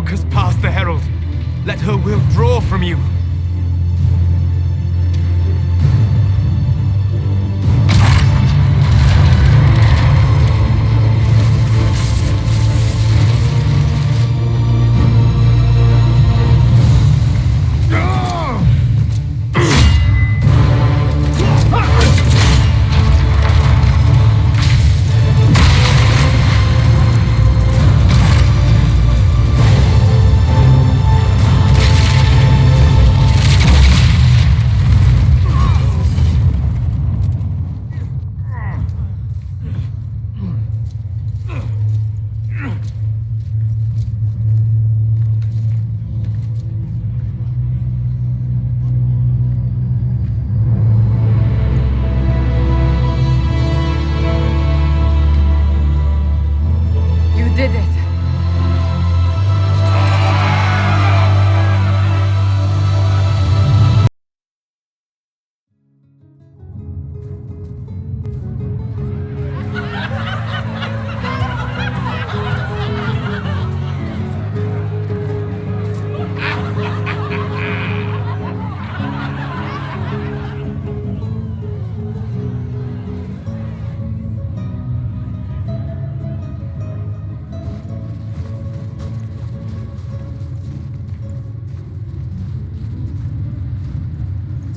focus past the Herald. Let her will draw from you.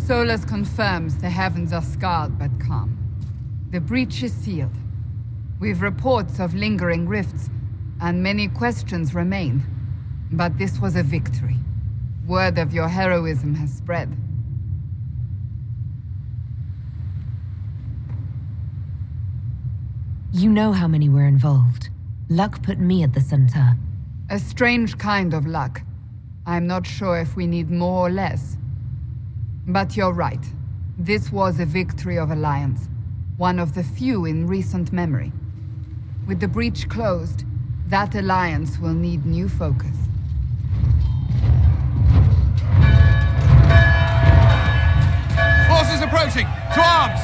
Solus confirms the heavens are scarred but calm. The breach is sealed. We've reports of lingering rifts, and many questions remain. But this was a victory. Word of your heroism has spread. You know how many were involved. Luck put me at the center. A strange kind of luck. I'm not sure if we need more or less. But you're right. This was a victory of Alliance. One of the few in recent memory. With the breach closed, that alliance will need new focus. Forces approaching! To arms!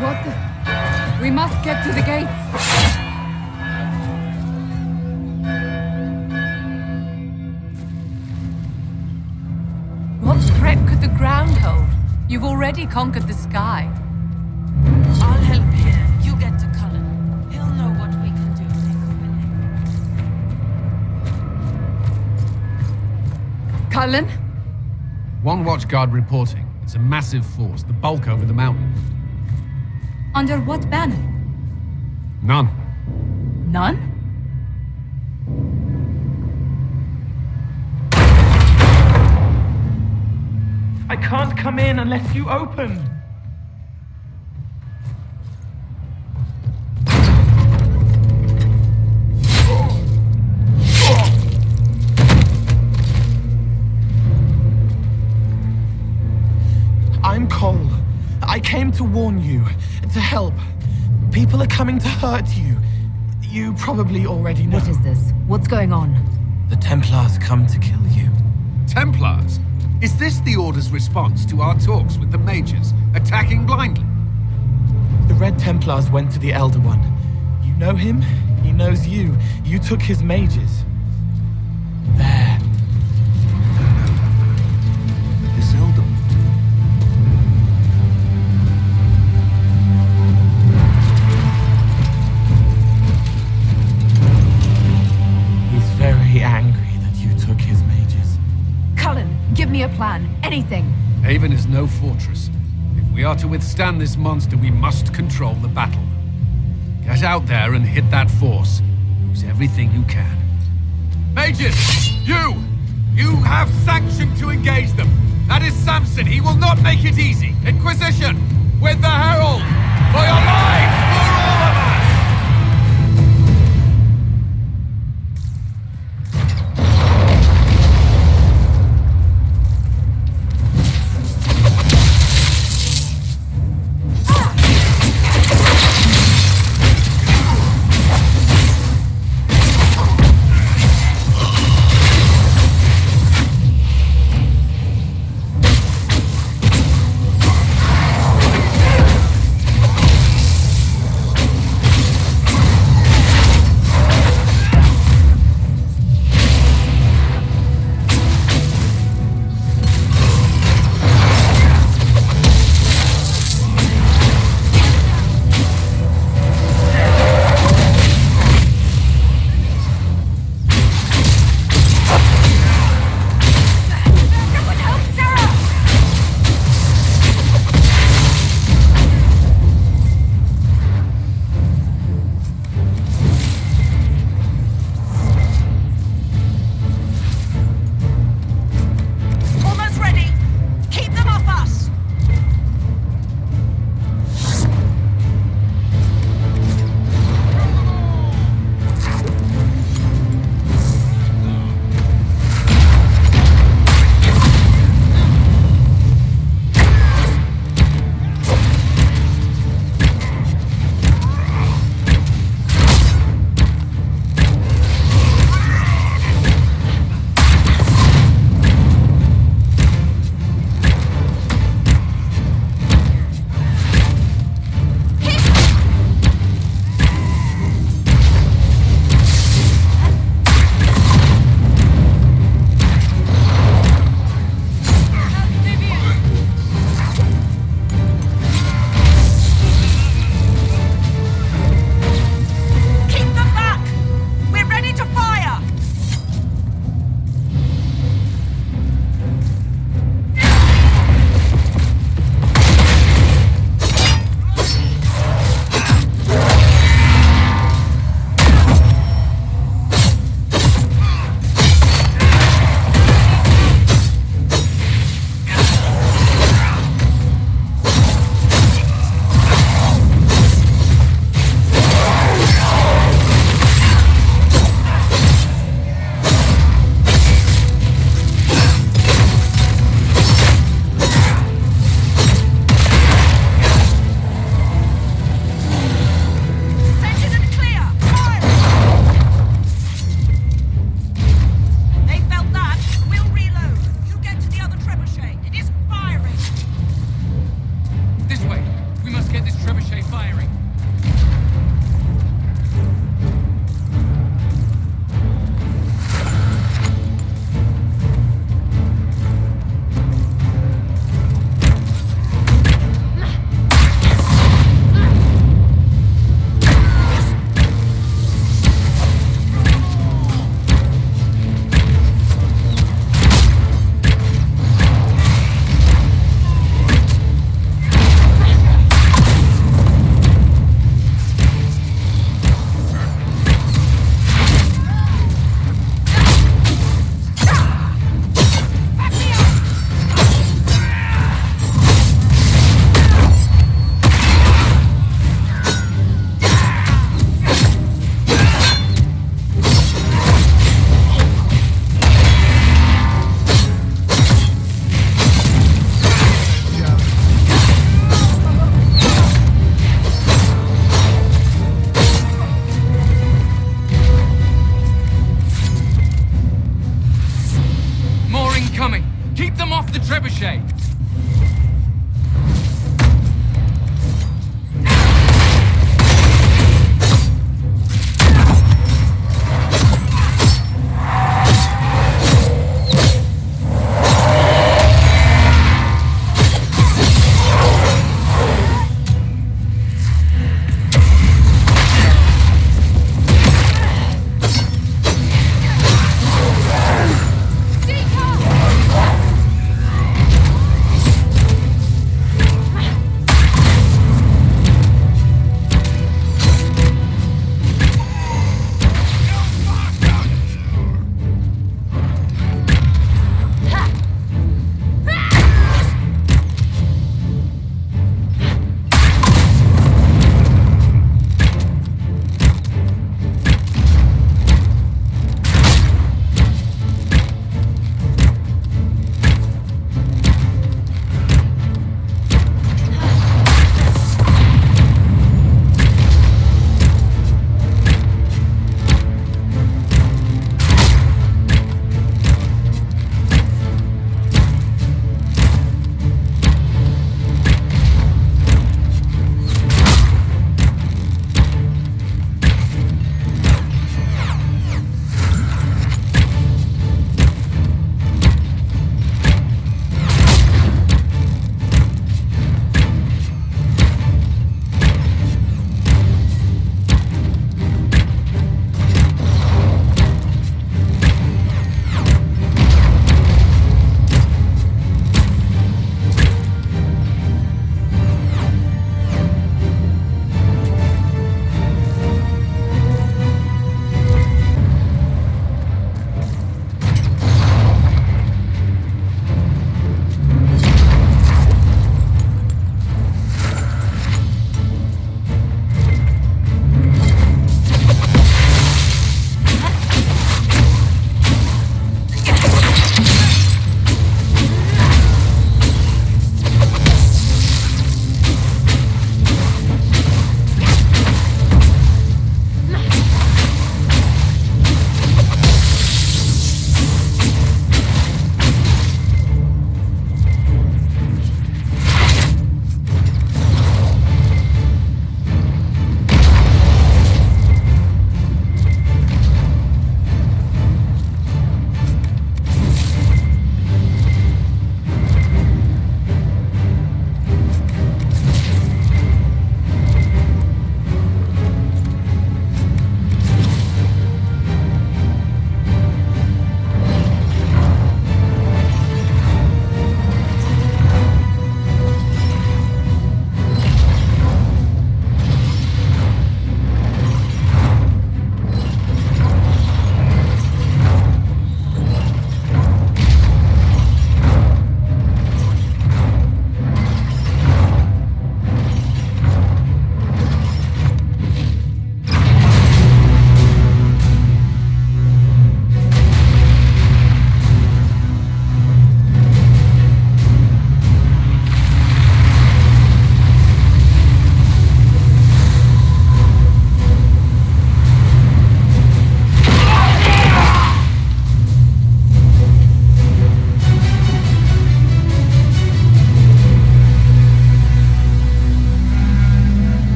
What the? We must get to the gates! What threat could the ground hold? You've already conquered the sky. I'll help here. You get to Cullen. He'll know what we can do next. Cullen? One watchguard reporting. It's a massive force, the bulk over the mountain. Under what banner? None. None? I can't come in unless you open! I'm Cole. I came to warn you, to help. People are coming to hurt you. You probably already know. What is this? What's going on? The Templars come to kill you. Templars? Is this the Order's response to our talks with the mages, attacking blindly? The Red Templars went to the Elder One. You know him, he knows you. You took his mages. There. This Elder. He's very angry that you took his mages. Cullen, give me a plan. Anything. Haven is no fortress. If we are to withstand this monster, we must control the battle. Get out there and hit that force. Use everything you can. Mages! You! You have sanction to engage them. That is Samson. He will not make it easy. Inquisition! With the Herald! For your lives! For all of us!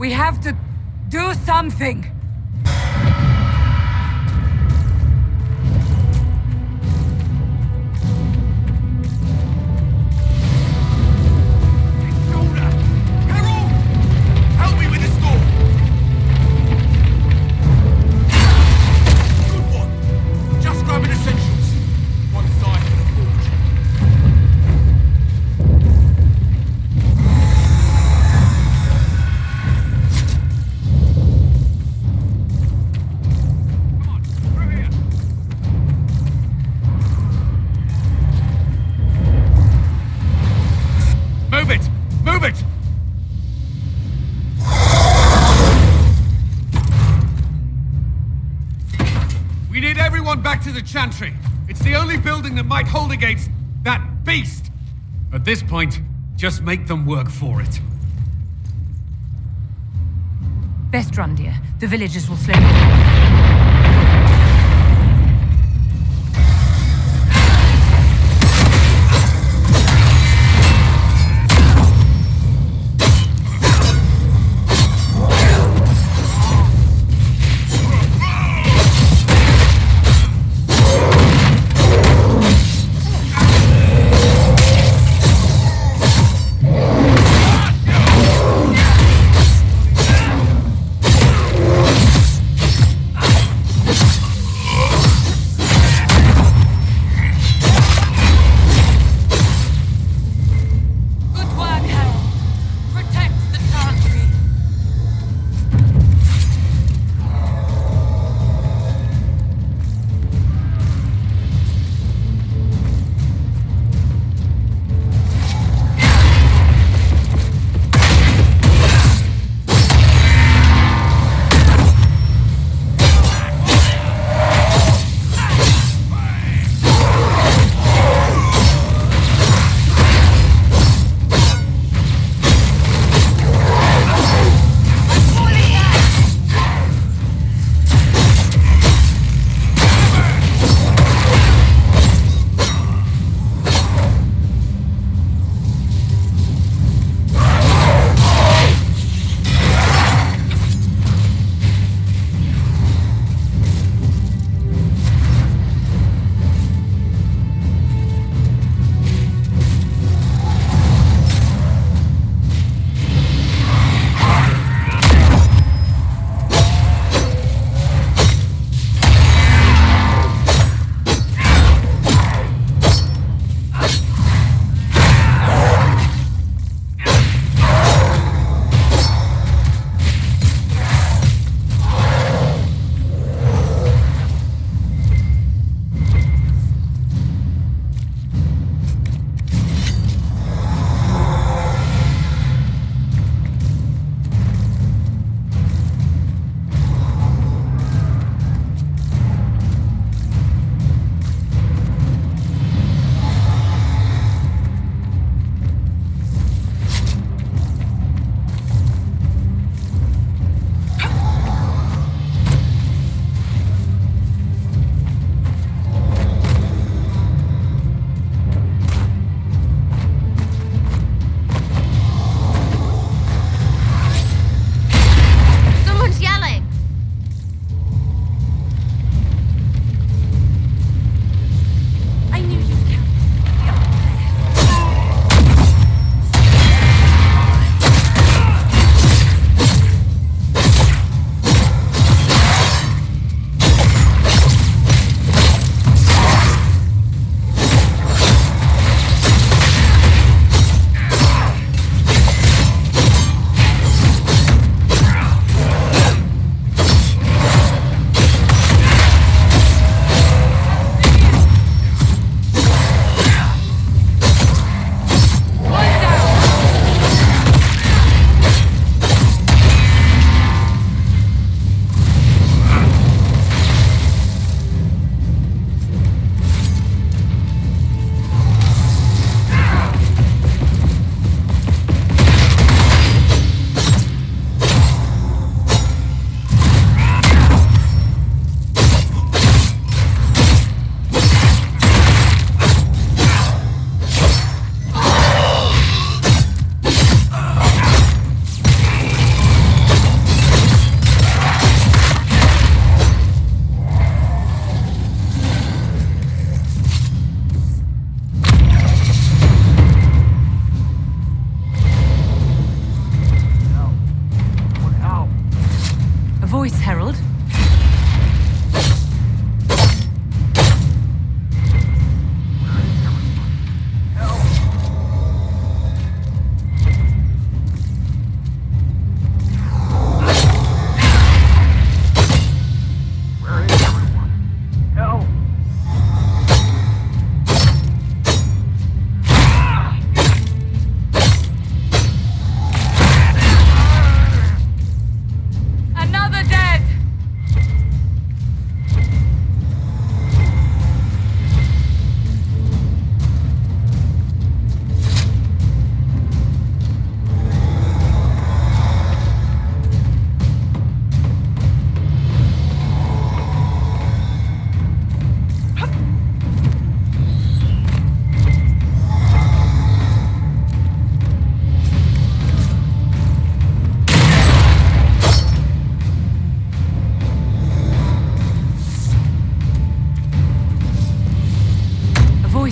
We have to do something! Help me with this door! Good one! Just grabbing essentials. One side for the forge. Come on, through here! Move it! Move it! We need everyone back to the Chantry. It's the only building that might hold against that beast. At this point, just make them work for it. Best run, dear. The villagers will slow you down.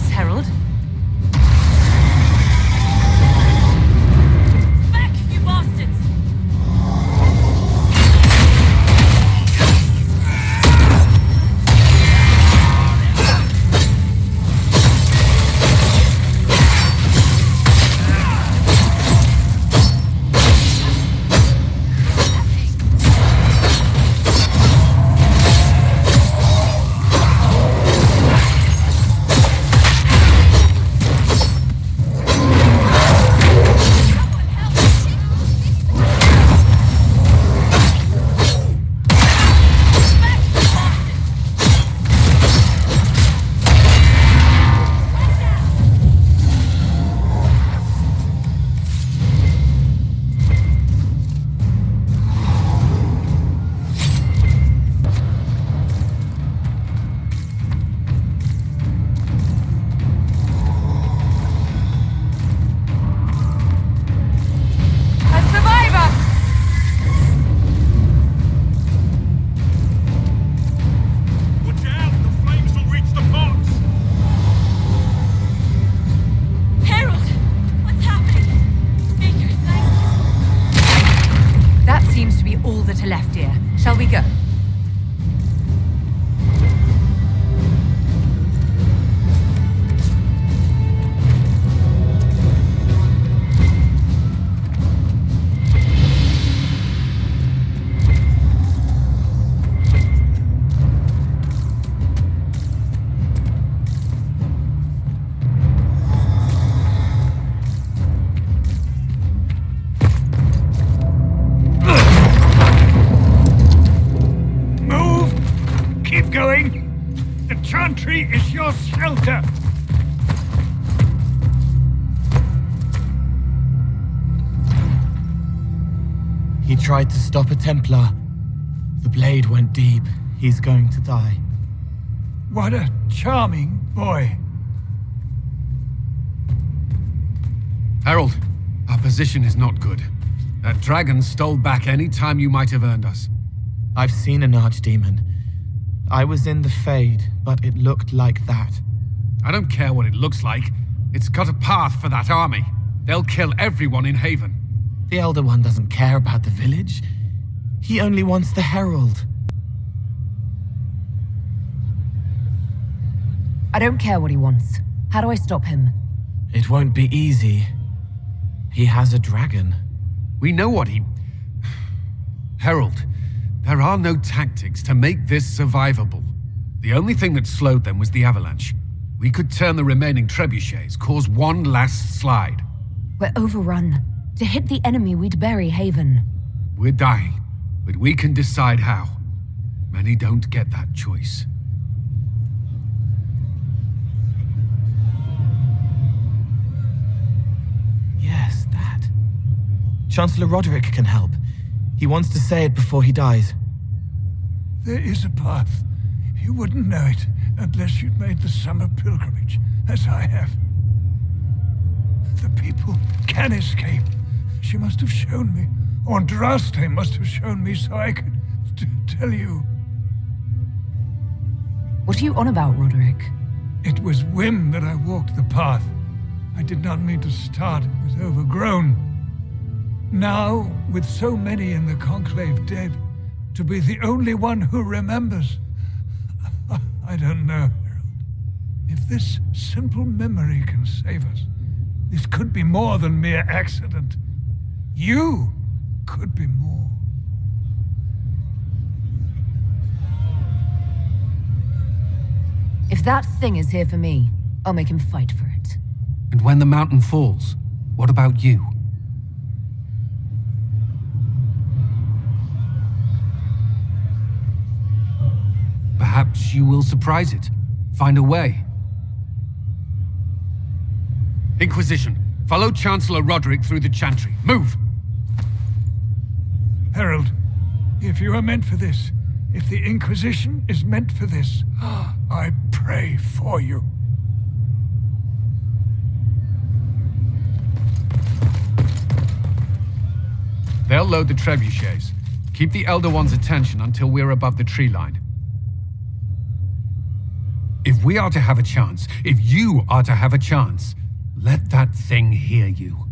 choice, Herald. Back, you bastards! Left, dear. Shall we go? Chantry is your shelter! He tried to stop a Templar. The blade went deep. He's going to die. What a charming boy. Herald, our position is not good. That dragon stole back any time you might have earned us. I've seen an archdemon. I was in the Fade, but it looked like that. I don't care what it looks like. It's got a path for that army. They'll kill everyone in Haven. The Elder One doesn't care about the village. He only wants the Herald. I don't care what he wants. How do I stop him? It won't be easy. He has a dragon. We know what he... Herald, there are no tactics to make this survivable. The only thing that slowed them was the avalanche. We could turn the remaining trebuchets, cause one last slide. We're overrun. To hit the enemy, we'd bury Haven. We're dying, but we can decide how. Many don't get that choice. Yes, that. Chancellor Roderick can help. He wants to say it before he dies. There is a path. You wouldn't know it unless you'd made the summer pilgrimage, as I have. The people can escape. She must have shown me. Or Andraste must have shown me so I could tell you. What are you on about, Roderick? It was whim that I walked the path. I did not mean to start. It was overgrown. Now, with so many in the Conclave dead, to be the only one who remembers... I don't know, Herald. If this simple memory can save us, this could be more than mere accident. You could be more. If that thing is here for me, I'll make him fight for it. And when the mountain falls, what about you? Perhaps you will surprise it. Find a way. Inquisition, follow Chancellor Roderick through the Chantry. Move! Herald, if you are meant for this, if the Inquisition is meant for this, I pray for you. They'll load the trebuchets. Keep the Elder One's attention until we're above the tree line. If we are to have a chance, if you are to have a chance, let that thing hear you.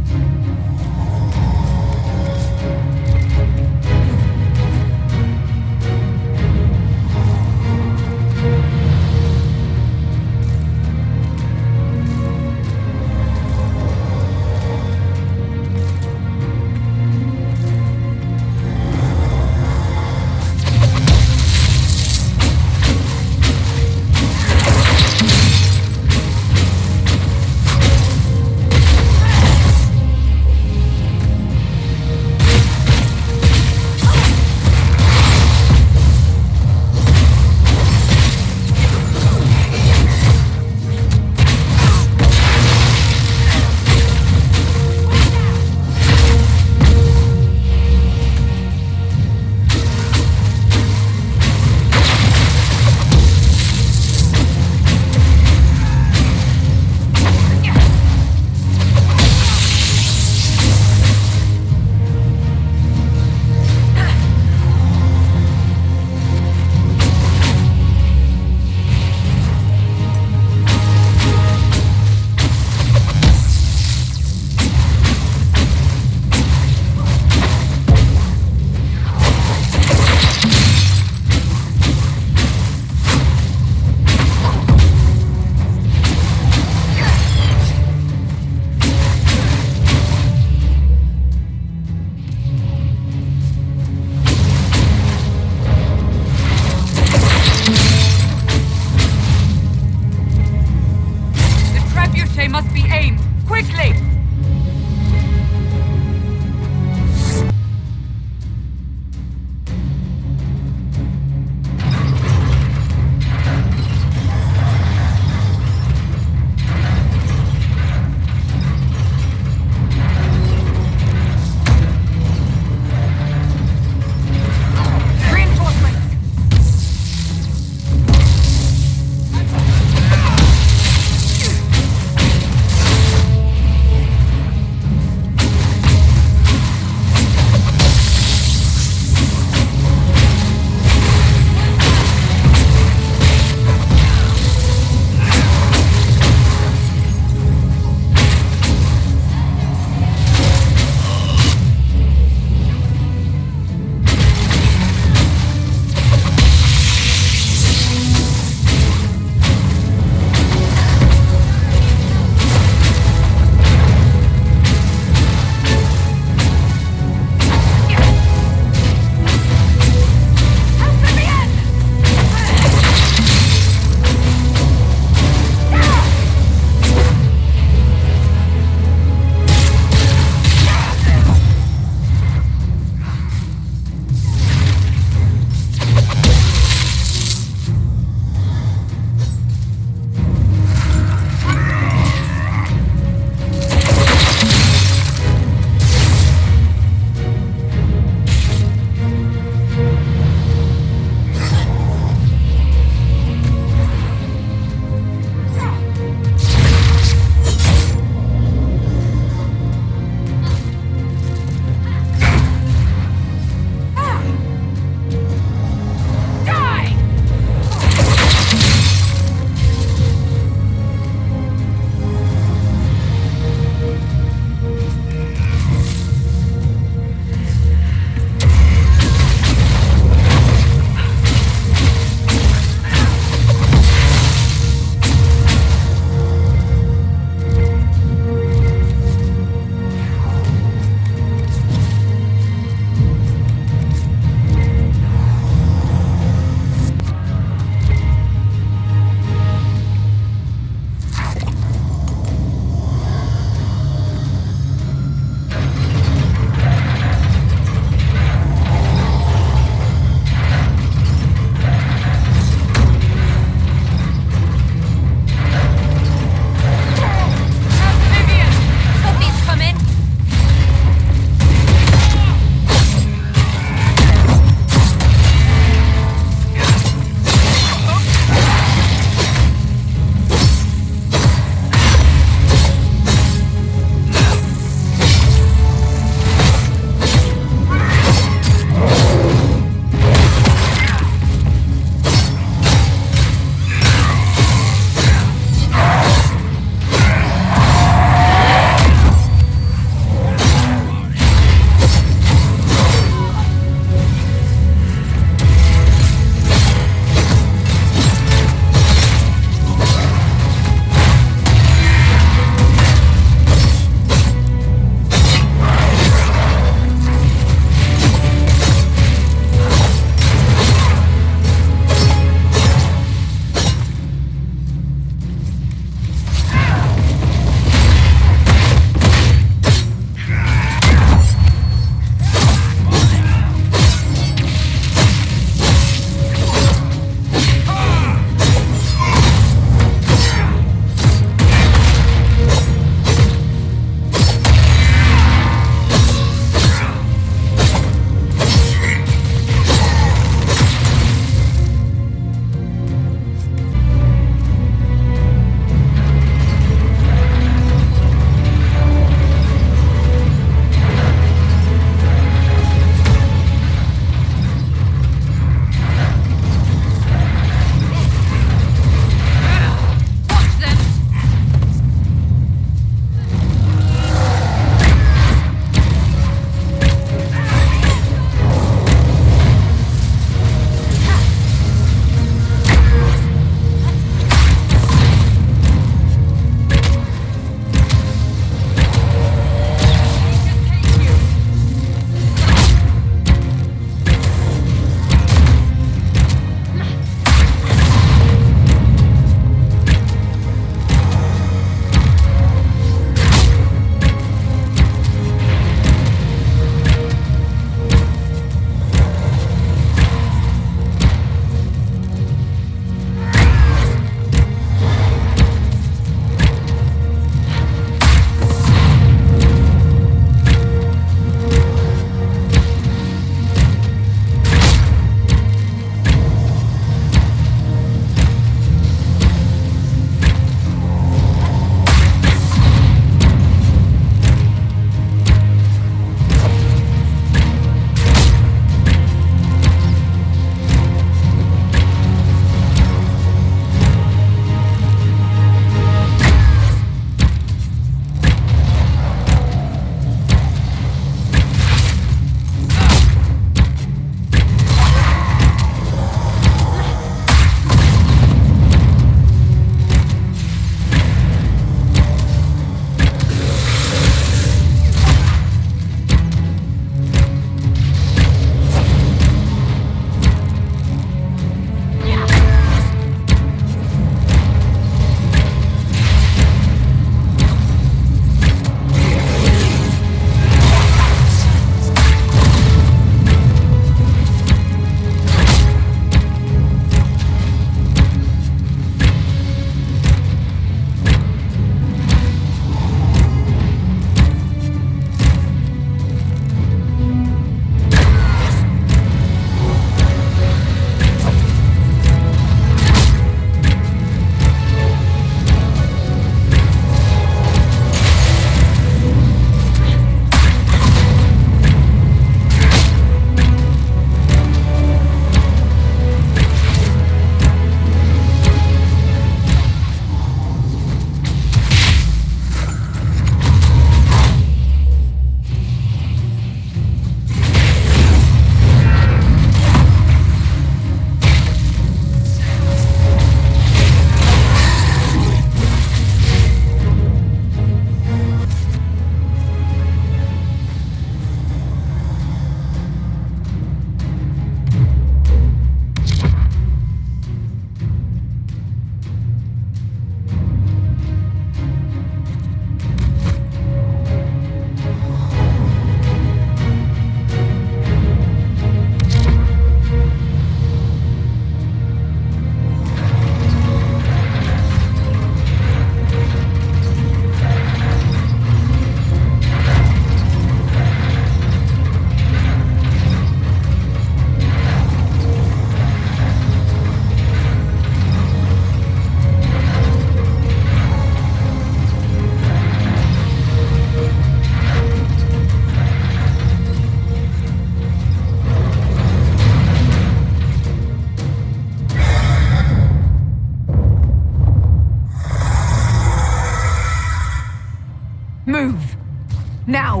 Now!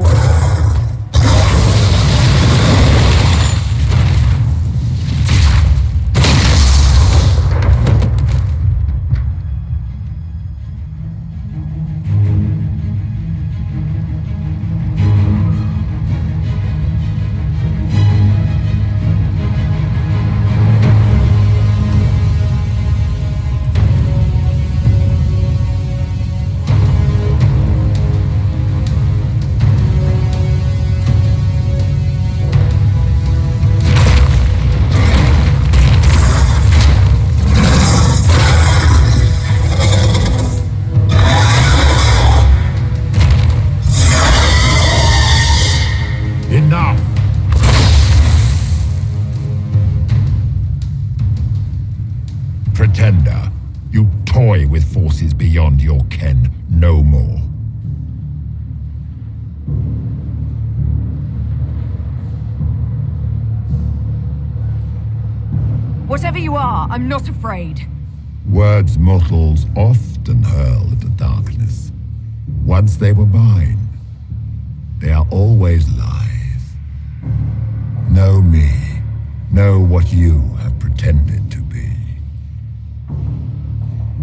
Enough! Pretender, you toy with forces beyond your ken no more. Whatever you are, I'm not afraid. Words mortals often hurl at the darkness. Once they were mine, they are always lies. Know me. Know what you have pretended to be.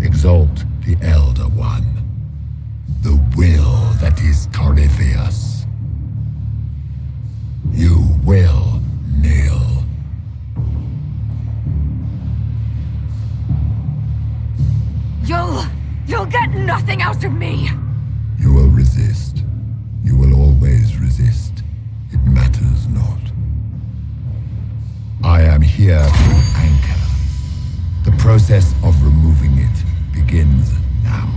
Exalt the Elder One. The will that is Corypheus. You will kneel. You'll get nothing out of me! You will resist. You will always resist. It matters not. I am here to anchor. The process of removing it begins now.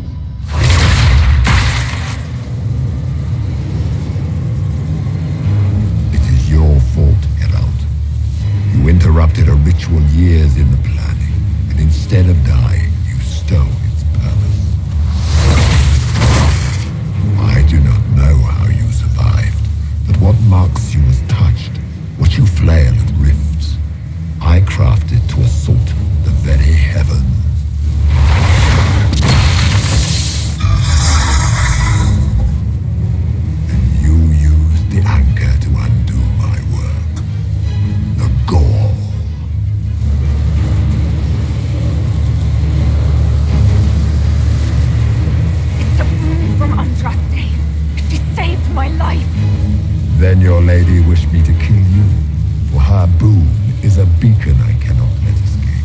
It is your fault, Herald. You interrupted a ritual years in the planning, and instead of dying, you stole its purpose. I do not know how you survived, but what marks you as touched, what you flail at rifts, I crafted to assault the very heavens. And you used the anchor to undo my work. The gall. It's a boon from Andraste. She saved my life. Then your lady wished me to kill you, for her boon is a beacon I cannot let escape.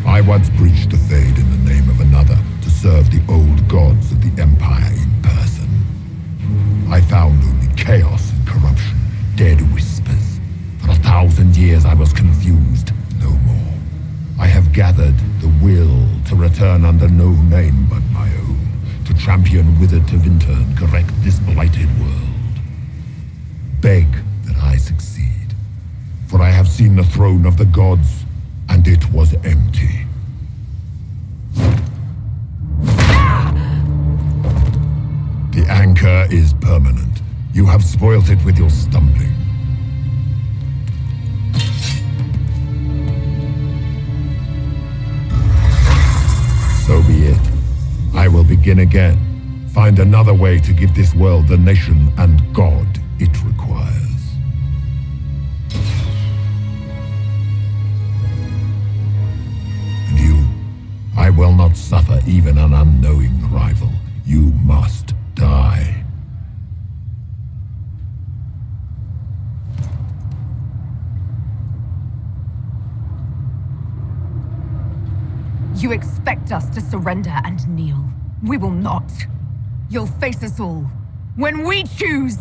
I once breached the Fade in the name of another to serve the old gods of the Empire in person. I found only chaos and corruption, dead whispers. For 1,000 years I was confused, no more. I have gathered the will to return under no name but my own, to champion withered to winter and correct this blighted world. Beg that I succeed, for I have seen the throne of the gods, and it was empty. The anchor is permanent. You have spoilt it with your stumbling. So be it. I will begin again. Find another way to give this world the nation and God it requires. And you, I will not suffer even an unknowing rival. You must die. You expect us to surrender and kneel. We will not. You'll face us all. When we choose!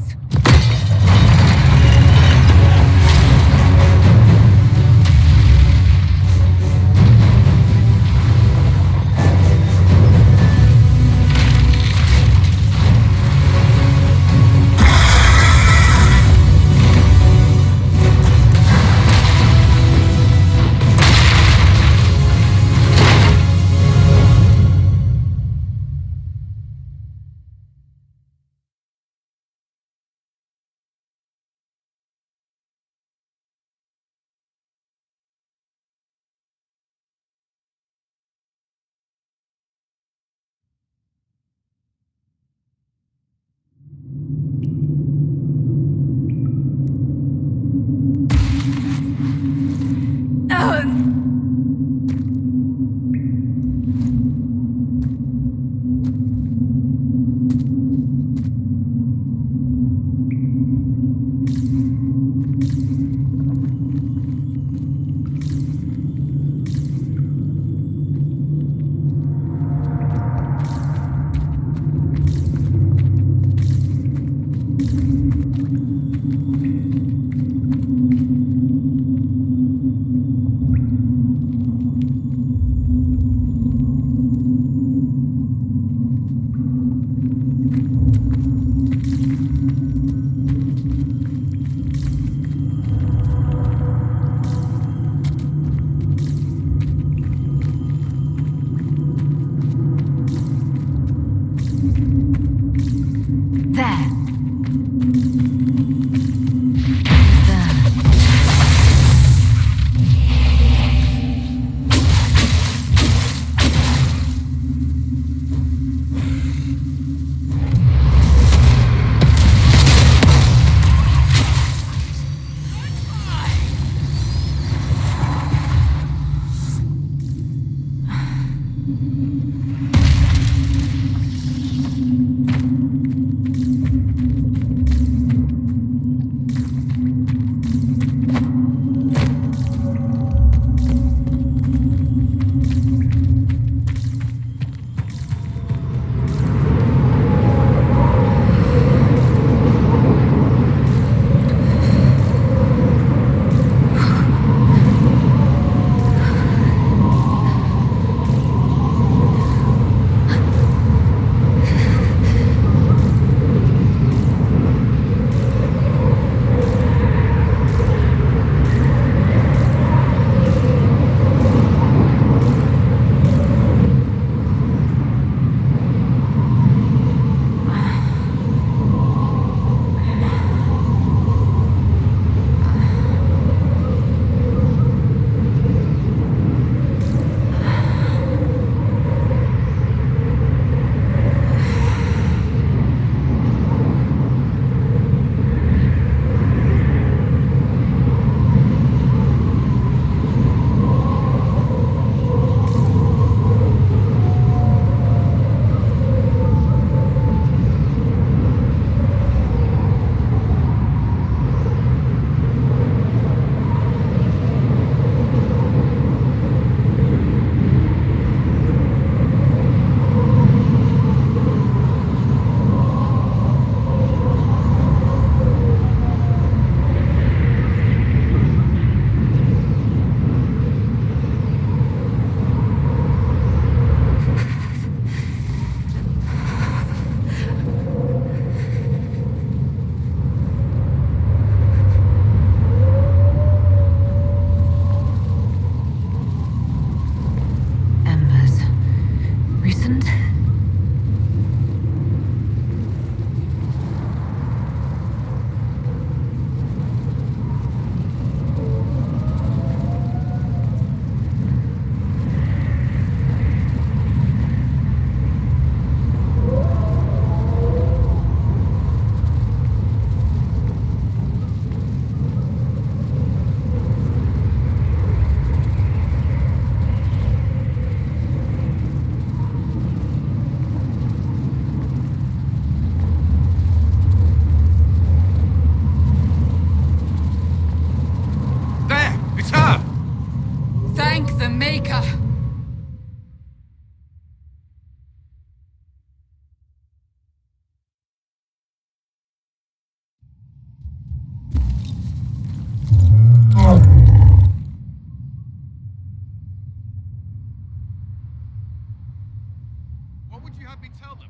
me tell them.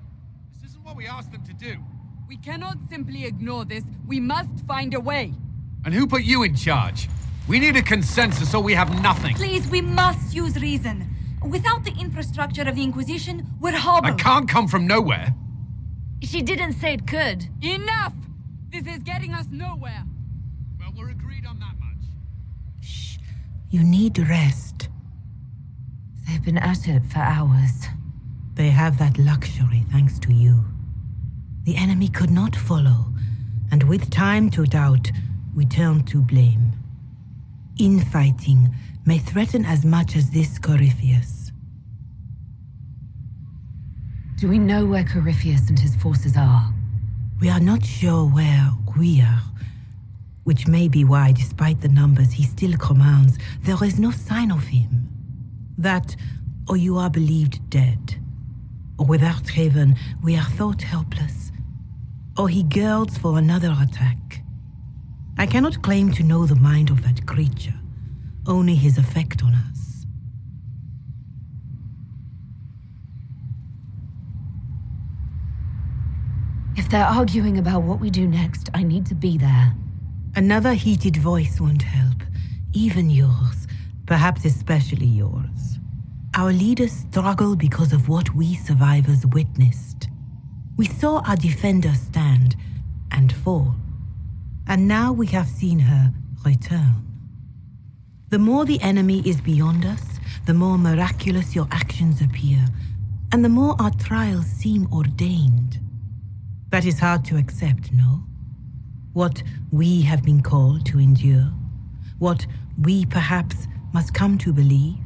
This isn't what we asked them to do. We cannot simply ignore this. We must find a way. And who put you in charge? We need a consensus or we have nothing. Please, we must use reason. Without the infrastructure of the Inquisition, we're hobbled. I can't come from nowhere. She didn't say it could. Enough! This is getting us nowhere. Well, we're agreed on that much. Shh. You need rest. They've been at it for hours. They have that luxury thanks to you. The enemy could not follow, and with time to doubt, we turn to blame. Infighting may threaten as much as this Corypheus. Do we know where Corypheus and his forces are? We are not sure where we are, which may be why, despite the numbers he still commands, there is no sign of him. That, or you are believed dead. Or without Raven, we are thought helpless. or he girds for another attack. I cannot claim to know the mind of that creature, only his effect on us. If they're arguing about what we do next, I need to be there. Another heated voice won't help, even yours, perhaps especially yours. Our leaders struggle because of what we survivors witnessed. We saw our defender stand and fall, and now we have seen her return. The more the enemy is beyond us, the more miraculous your actions appear, and the more our trials seem ordained. That is hard to accept, no? What we have been called to endure, what we perhaps must come to believe.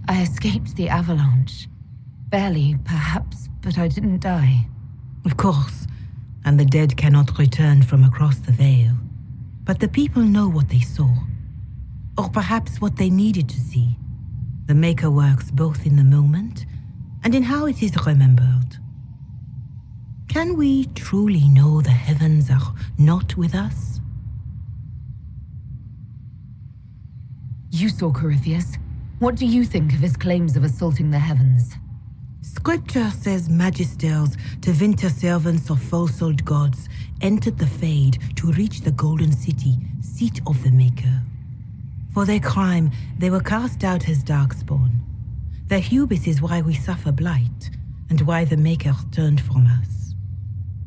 I escaped the avalanche. Barely, perhaps, but I didn't die. Of course, and the dead cannot return from across the veil. But the people know what they saw, or perhaps what they needed to see. The Maker works both in the moment and in how it is remembered. Can we truly know the heavens are not with us? You saw Corypheus. What do you think of his claims of assaulting the heavens? Scripture says magisters, to winter servants of false-old gods, entered the Fade to reach the Golden City, seat of the Maker. For their crime, they were cast out as darkspawn. Their hubris is why we suffer blight, and why the Maker turned from us.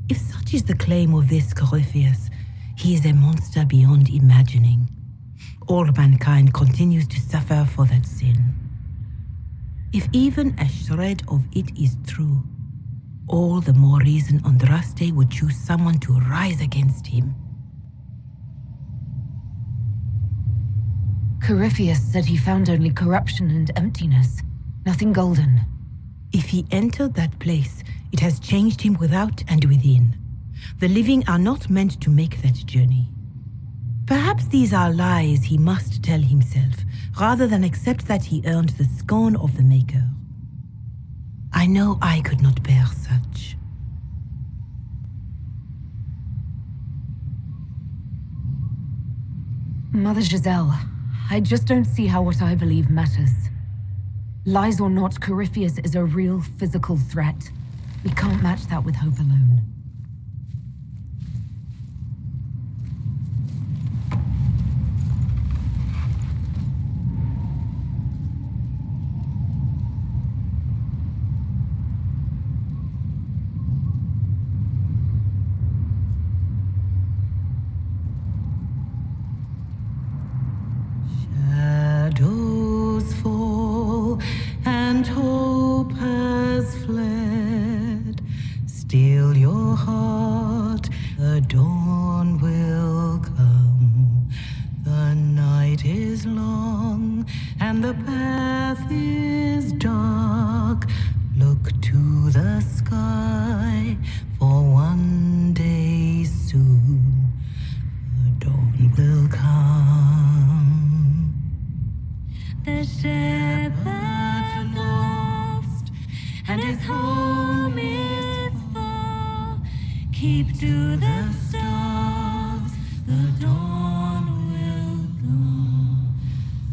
If such is the claim of this Corypheus, he is a monster beyond imagining. All mankind continues to suffer for that sin. If even a shred of it is true, all the more reason Andraste would choose someone to rise against him. Corypheus said he found only corruption and emptiness, nothing golden. If he entered that place, it has changed him without and within. The living are not meant to make that journey. Perhaps these are lies he must tell himself, rather than accept that he earned the scorn of the Maker. I know I could not bear such. Mother Giselle, I just don't see how what I believe matters. Lies or not, Corypheus is a real physical threat. We can't match that with hope alone. Shadows fall and hope has fled. Still your heart, the dawn will come. The night is long and the path is dark. Look to the sky, for one day soon the dawn will come. The shepherd's lost, and his home is far. Keep to the stars, the dawn will come.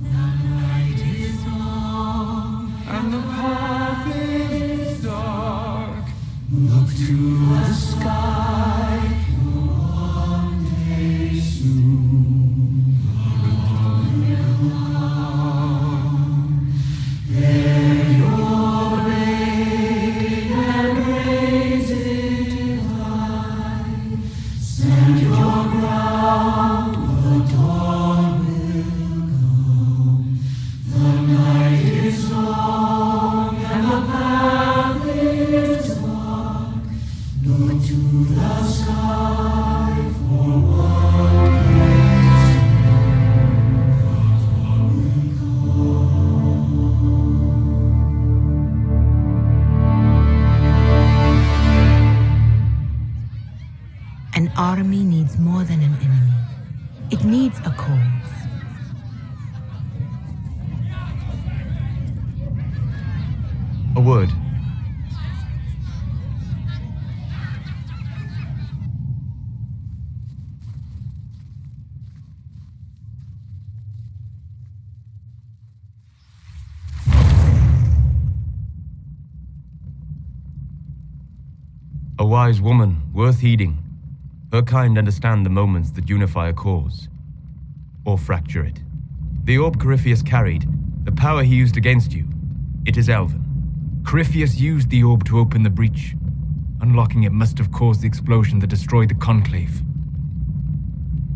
The night is long, And the path is dark. Look to the sky, for one day soon the dawn will come. Bear your blade and raise it high. Stand your ground, the dawn will come. The night is long and the path is dark. Look to the sky for one day An army needs more than an enemy. It needs a cause. A word. A wise woman, worth heeding. Her kind understand the moments that unify a cause. Or fracture it. The orb Corypheus carried, the power he used against you, it is Elven. Corypheus used the orb to open the breach. Unlocking it must have caused the explosion that destroyed the Conclave.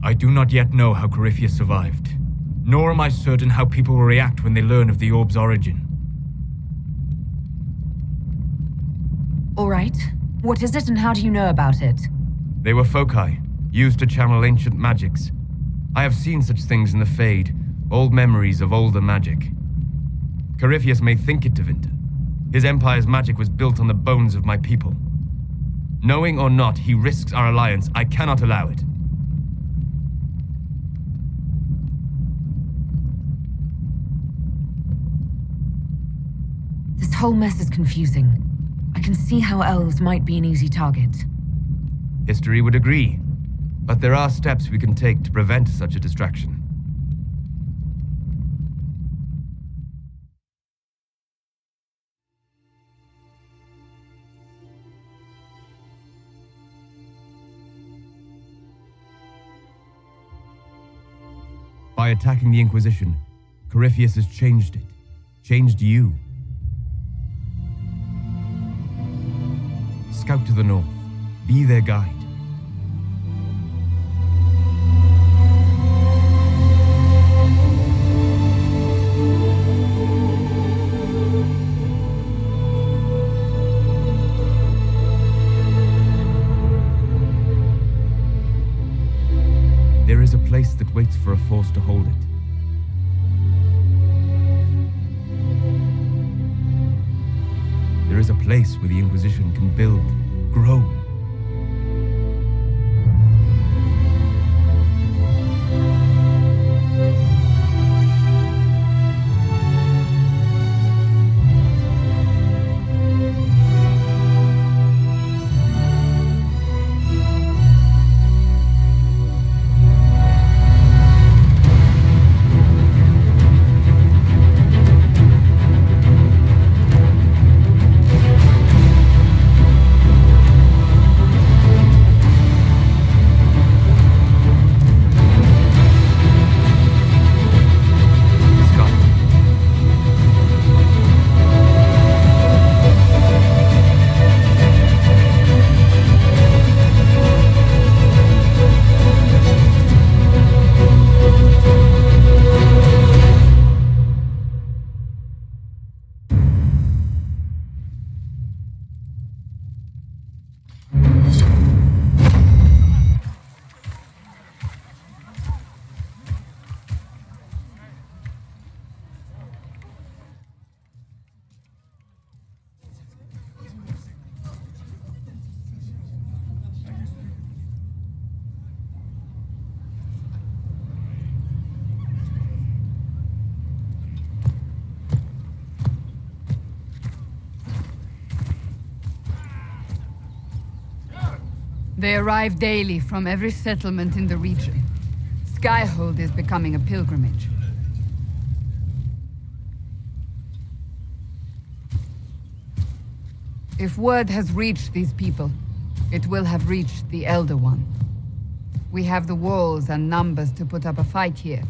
I do not yet know how Corypheus survived, nor am I certain how people will react when they learn of the orb's origin. All right. What is it and how do you know about it? They were foci, used to channel ancient magics. I have seen such things in the Fade, old memories of older magic. Corypheus may think it Tevinter. His empire's magic was built on the bones of my people. Knowing or not, he risks our alliance. I cannot allow it. This whole mess is confusing. I can see how elves might be an easy target. History would agree, but there are steps we can take to prevent such a distraction. By attacking the Inquisition, Corypheus has changed it. Changed you. Scout to the north. Be their guide. There is a place that waits for a force to hold it. There is a place where the Inquisition can build, grow. They arrive daily from every settlement in the region. Skyhold is becoming a pilgrimage. If word has reached these people, it will have reached the Elder One. We have the walls and numbers to put up a fight here,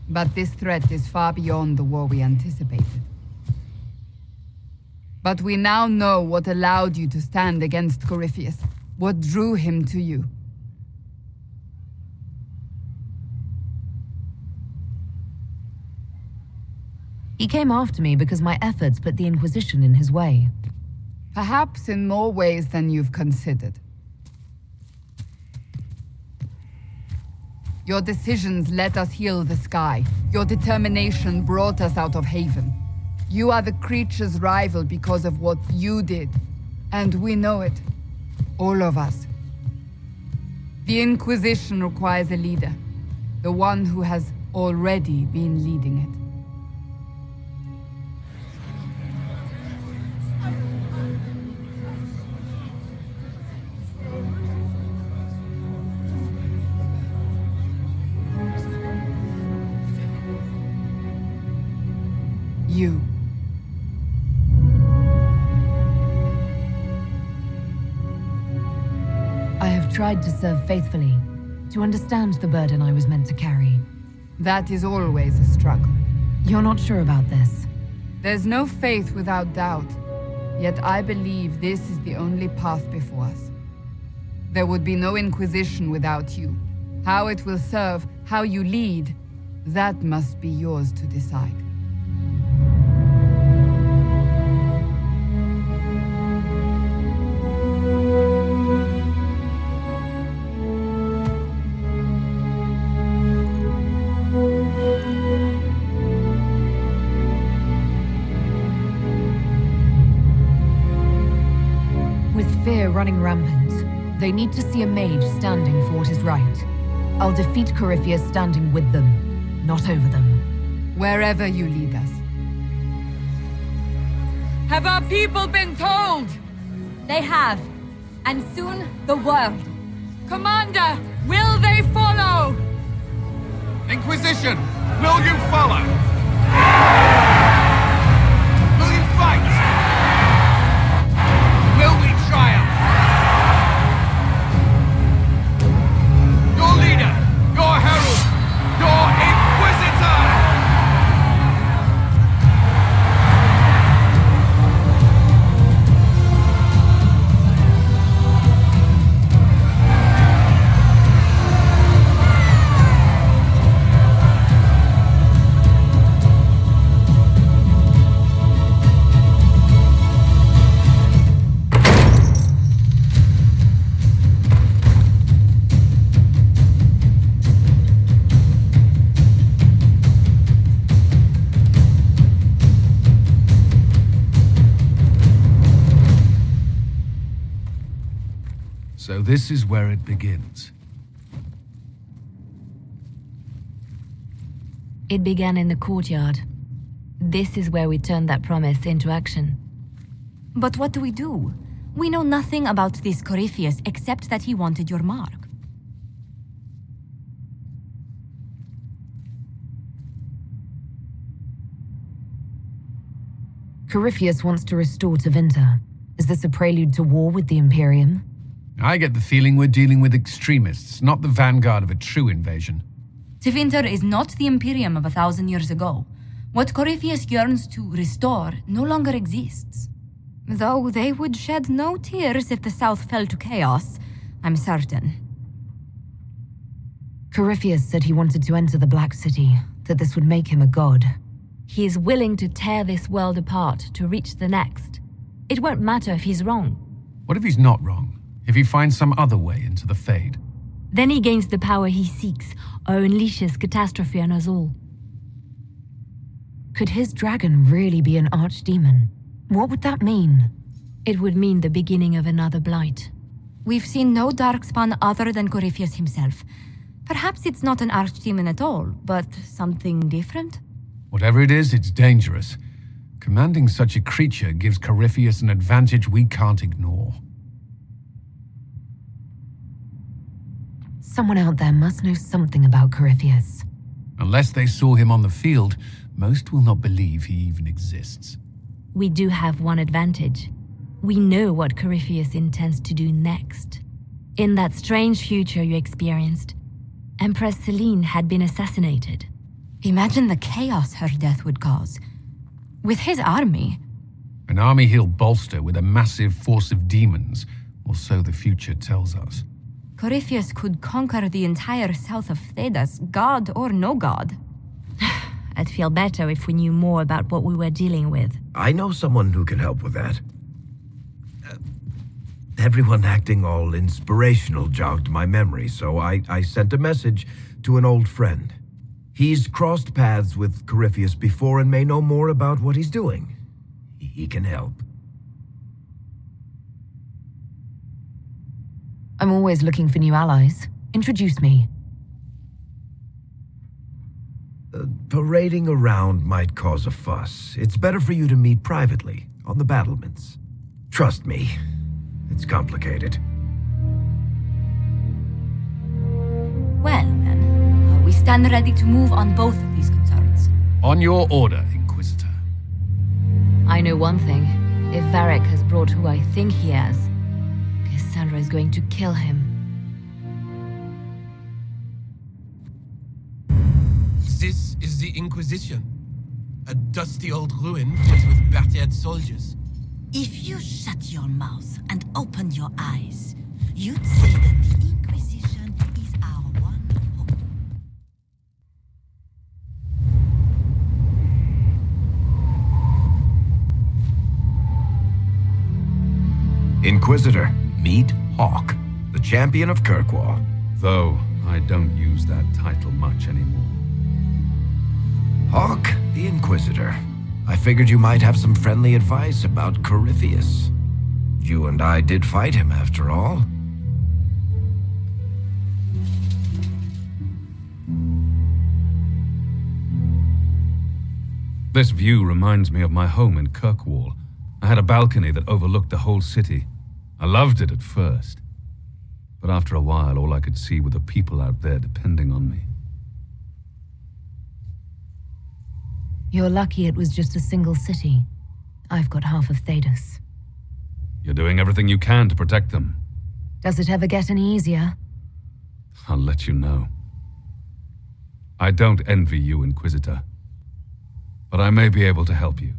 but this threat is far beyond the war we anticipated. But we now know what allowed you to stand against Corypheus, what drew him to you. He came after me because my efforts put the Inquisition in his way. Perhaps in more ways than you've considered. Your decisions let us heal the sky. Your determination brought us out of Haven. You are the creature's rival because of what you did. And we know it. All of us. The Inquisition requires a leader. The one who has already been leading it. tried to serve faithfully, to understand the burden I was meant to carry. That is always a struggle. You're not sure about this? There's no faith without doubt, yet I believe this is the only path before us. There would be no Inquisition without you. How it will serve, how you lead, that must be yours to decide. With fear running rampant, they need to see a mage standing for what is right. I'll defeat Corypheus standing with them, not over them. Wherever you lead us. Have our people been told? They have. And soon, the world. Commander, will they follow? Inquisition, will you follow? Will you fight? Will we triumph? Your leader, your herald, your Inquisitor! So this is where it begins. It began in the courtyard. This is where we turned that promise into action. But what do? We know nothing about this Corypheus except that he wanted your mark. Corypheus wants to restore Tevinter. Is this a prelude to war with the Imperium? I get the feeling we're dealing with extremists, not the vanguard of a true invasion. Tevinter is not the Imperium of 1,000 years ago. What Corypheus yearns to restore no longer exists. Though they would shed no tears if the South fell to chaos, I'm certain. Corypheus said he wanted to enter the Black City, that this would make him a god. He is willing to tear this world apart to reach the next. It won't matter if he's wrong. What if he's not wrong? If he finds some other way into the Fade? Then he gains the power he seeks, or unleashes catastrophe on us all. Could his dragon really be an archdemon? What would that mean? It would mean the beginning of another blight. We've seen no darkspawn other than Corypheus himself. Perhaps it's not an archdemon at all, but something different? Whatever it is, it's dangerous. Commanding such a creature gives Corypheus an advantage we can't ignore. Someone out there must know something about Corypheus. Unless they saw him on the field, most will not believe he even exists. We do have one advantage. We know what Corypheus intends to do next. In that strange future you experienced, Empress Selene had been assassinated. Imagine the chaos her death would cause. With his army. An army he'll bolster with a massive force of demons, or so the future tells us. Corypheus could conquer the entire south of Thedas, god or no god. I'd feel better if we knew more about what we were dealing with. I know someone who can help with that. Everyone acting all inspirational jogged my memory, so I sent a message to an old friend. He's crossed paths with Corypheus before and may know more about what he's doing. He can help. I'm always looking for new allies. Introduce me. Parading around might cause a fuss. It's better for you to meet privately, on the battlements. Trust me, it's complicated. Well, then, we stand ready to move on both of these concerns. On your order, Inquisitor. I know one thing. If Varric has brought who I think he has, Cassandra is going to kill him. This is the Inquisition. A dusty old ruin filled with battered soldiers. If you shut your mouth and opened your eyes, you'd see that the Inquisition is our one hope. Inquisitor, meet Hawk, the champion of Kirkwall. Though I don't use that title much anymore. Hawk, the Inquisitor. I figured you might have some friendly advice about Corypheus. You and I did fight him, after all. This view reminds me of my home in Kirkwall. I had a balcony that overlooked the whole city. I loved it at first. But after a while, all I could see were the people out there depending on me. You're lucky it was just a single city. I've got half of Thedas. You're doing everything you can to protect them. Does it ever get any easier? I'll let you know. I don't envy you, Inquisitor. But I may be able to help you.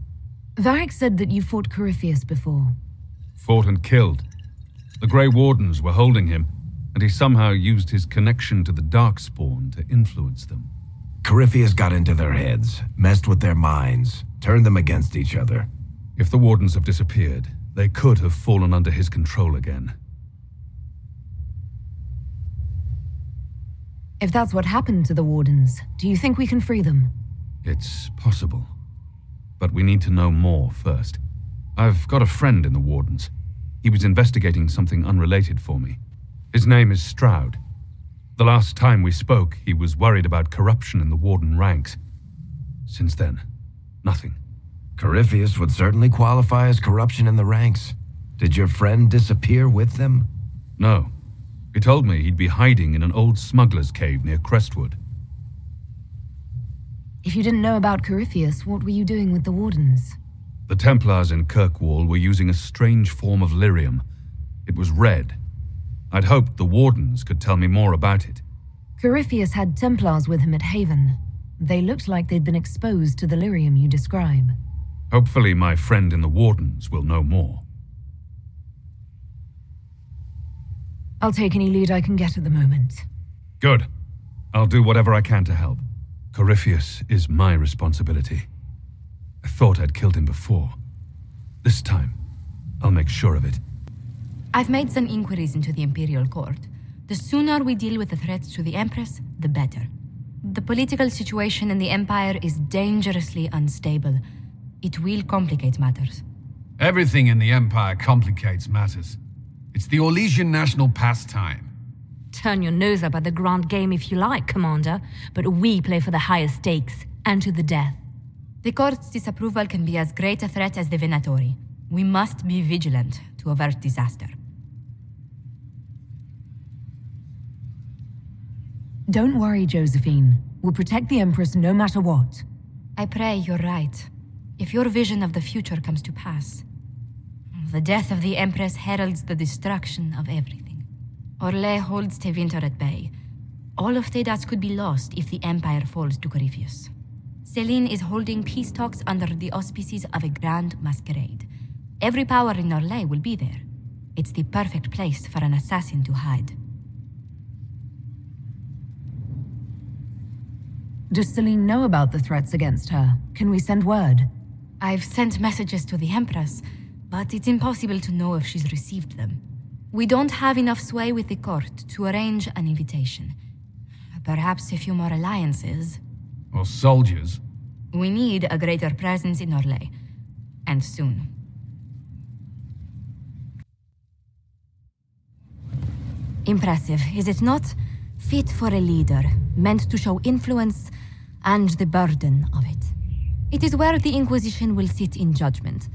Varric said that you fought Corypheus before. Fought and killed. The Grey Wardens were holding him, and he somehow used his connection to the Darkspawn to influence them. Corypheus got into their heads, messed with their minds, turned them against each other. If the Wardens have disappeared, they could have fallen under his control again. If that's what happened to the Wardens, do you think we can free them? It's possible. But we need to know more first. I've got a friend in the Wardens. He was investigating something unrelated for me. His name is Stroud. The last time we spoke, he was worried about corruption in the Warden ranks. Since then, nothing. Corypheus would certainly qualify as corruption in the ranks. Did your friend disappear with them? No. He told me he'd be hiding in an old smuggler's cave near Crestwood. If you didn't know about Corypheus, what were you doing with the Wardens? The Templars in Kirkwall were using a strange form of lyrium. It was red. I'd hoped the Wardens could tell me more about it. Corypheus had Templars with him at Haven. They looked like they'd been exposed to the lyrium you describe. Hopefully my friend in the Wardens will know more. I'll take any lead I can get at the moment. Good. I'll do whatever I can to help. Corypheus is my responsibility. I thought I'd killed him before. This time, I'll make sure of it. I've made some inquiries into the Imperial Court. The sooner we deal with the threats to the Empress, the better. The political situation in the Empire is dangerously unstable. It will complicate matters. Everything in the Empire complicates matters. It's the Orlesian national pastime. Turn your nose up at the grand game if you like, Commander, but we play for the highest stakes, and to the death. The Court's disapproval can be as great a threat as the Venatori. We must be vigilant to avert disaster. Don't worry, Josephine. We'll protect the Empress no matter what. I pray you're right. If your vision of the future comes to pass, the death of the Empress heralds the destruction of everything. Orlais holds Tevinter at bay. All of Thedas could be lost if the Empire falls to Corypheus. Celine is holding peace talks under the auspices of a grand masquerade. Every power in Orlais will be there. It's the perfect place for an assassin to hide. Does Celine know about the threats against her? Can we send word? I've sent messages to the Empress, but it's impossible to know if she's received them. We don't have enough sway with the court to arrange an invitation. Perhaps a few more alliances. Or soldiers. We need a greater presence in Orlais. And soon. Impressive, is it not? Fit for a leader, meant to show influence and the burden of it. It is where the Inquisition will sit in judgment.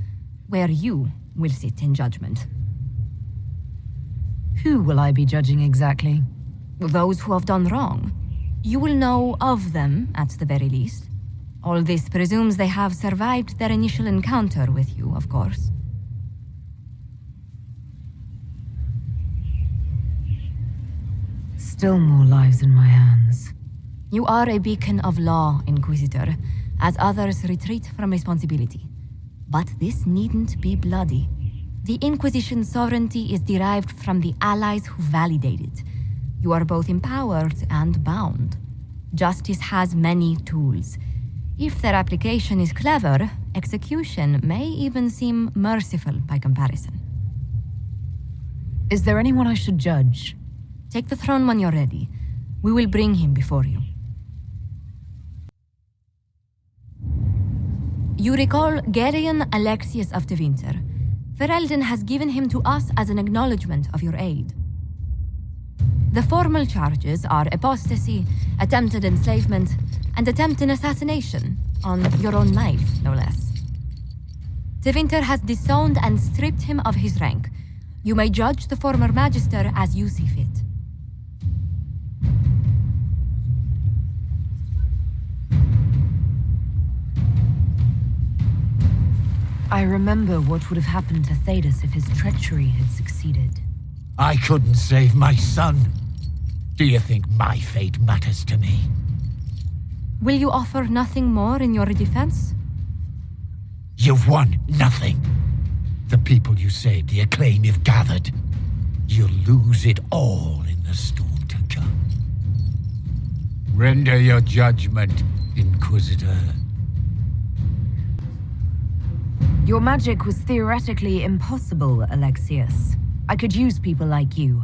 Where you will sit in judgment. Who will I be judging exactly? Those who have done wrong. You will know of them, at the very least. All this presumes they have survived their initial encounter with you, of course. Still more lives in my hands. You are a beacon of law, Inquisitor, as others retreat from responsibility. But this needn't be bloody. The Inquisition's sovereignty is derived from the allies who validate it. You are both empowered and bound. Justice has many tools. If their application is clever, execution may even seem merciful by comparison. Is there anyone I should judge? Take the throne when you're ready. We will bring him before you. You recall Gerion Alexius of de Winter. Ferelden has given him to us as an acknowledgement of your aid. The formal charges are apostasy, attempted enslavement, and attempted assassination, on your own life, no less. De Winter has disowned and stripped him of his rank. You may judge the former magister as you see fit. I remember what would have happened to Thedas if his treachery had succeeded. I couldn't save my son. Do you think my fate matters to me? Will you offer nothing more in your defense? You've won nothing. The people you saved, the acclaim you've gathered. You'll lose it all in the storm to come. Render your judgment, Inquisitor. Your magic was theoretically impossible, Alexius. I could use people like you.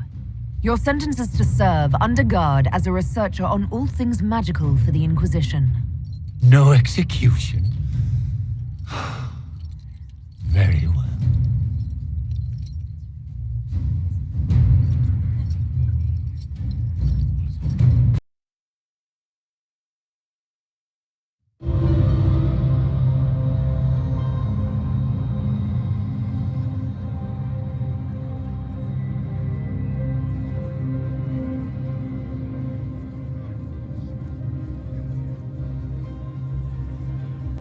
Your sentence is to serve under guard as a researcher on all things magical for the No execution? Very well.